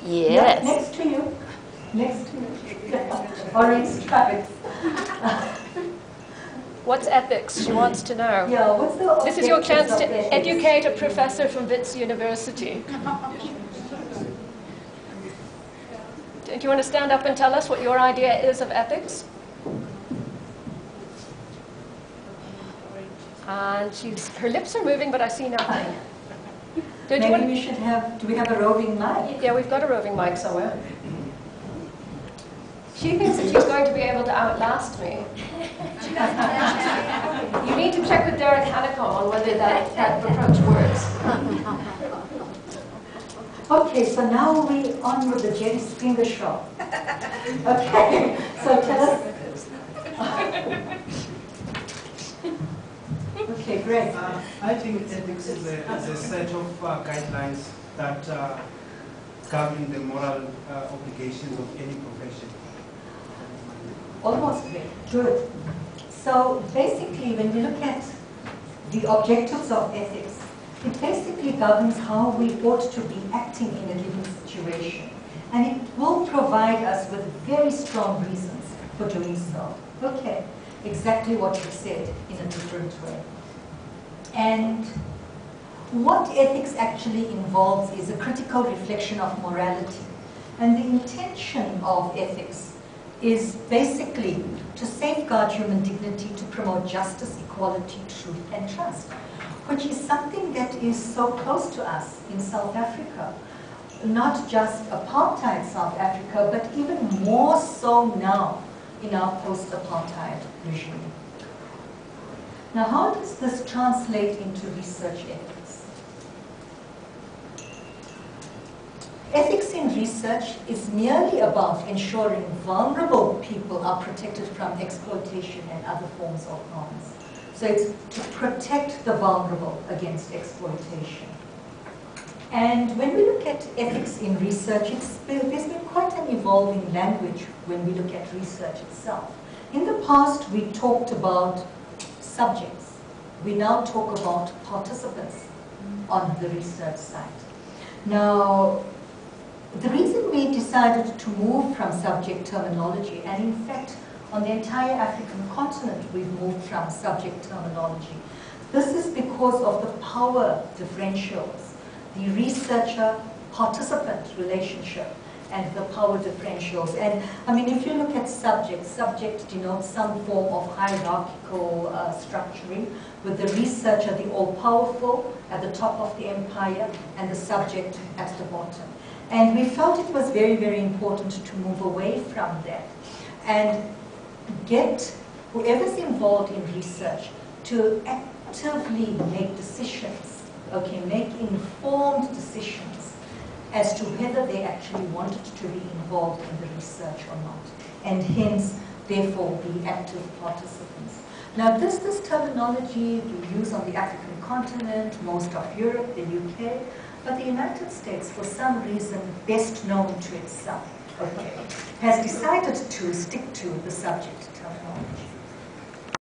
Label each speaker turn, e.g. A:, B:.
A: Yes.
B: Next to you. Next to you. Orange stripes.
A: What's ethics? She wants to know.
B: Yeah, what's the
A: This is your chance to
B: ethics?
A: educate a professor from Wits University. Do you want to stand up and tell us what your idea is of ethics? And her lips are moving, but I see nothing.
B: Maybe we should have, do we have a roving mic?
A: Yeah, we've got a roving mic somewhere. She thinks that she's going to be able to outlast me. You need to check with Derek Hanekom on whether that approach works.
B: Okay, so now we're on with the Jerry's finger show. Okay, so tell us. Okay, great.
C: I think ethics is a set of guidelines that govern the moral obligations of any profession.
B: Almost there. Good. So basically, when we look at the objectives of ethics, it basically governs how we ought to be acting in a given situation. And it will provide us with very strong reasons for doing so. Okay, exactly what you said in a different way. And what ethics actually involves is a critical reflection of morality. And the intention of ethics is basically to safeguard human dignity, to promote justice, equality, truth, and trust, which is something that is so close to us in South Africa. Not just apartheid South Africa, but even more so now in our post-apartheid regime. Now, how does this translate into research ethics? Ethics in research is merely about ensuring vulnerable people are protected from exploitation and other forms of harms. So it's to protect the vulnerable against exploitation. And when we look at ethics in research, there's been quite an evolving language when we look at research itself. In the past, we talked about subjects. We now talk about participants on the research side. Now, the reason we decided to move from subject terminology, and in fact, on the entire African continent, we've moved from subject terminology. This is because of the power differentials, the researcher-participant relationship, and the power differentials. And I mean, if you look at subject denotes some form of hierarchical structuring, with the researcher, the all-powerful, at the top of the empire, and the subject at the bottom. And we felt it was very, very important to move away from that and get whoever's involved in research to actively make decisions, okay, make informed decisions as to whether they actually wanted to be involved in the research or not, and hence, therefore, be active participants. Now, this terminology we use on the African continent, most of Europe, the UK, but the United States, for some reason best known to itself, okay, has decided to stick to the subject terminology.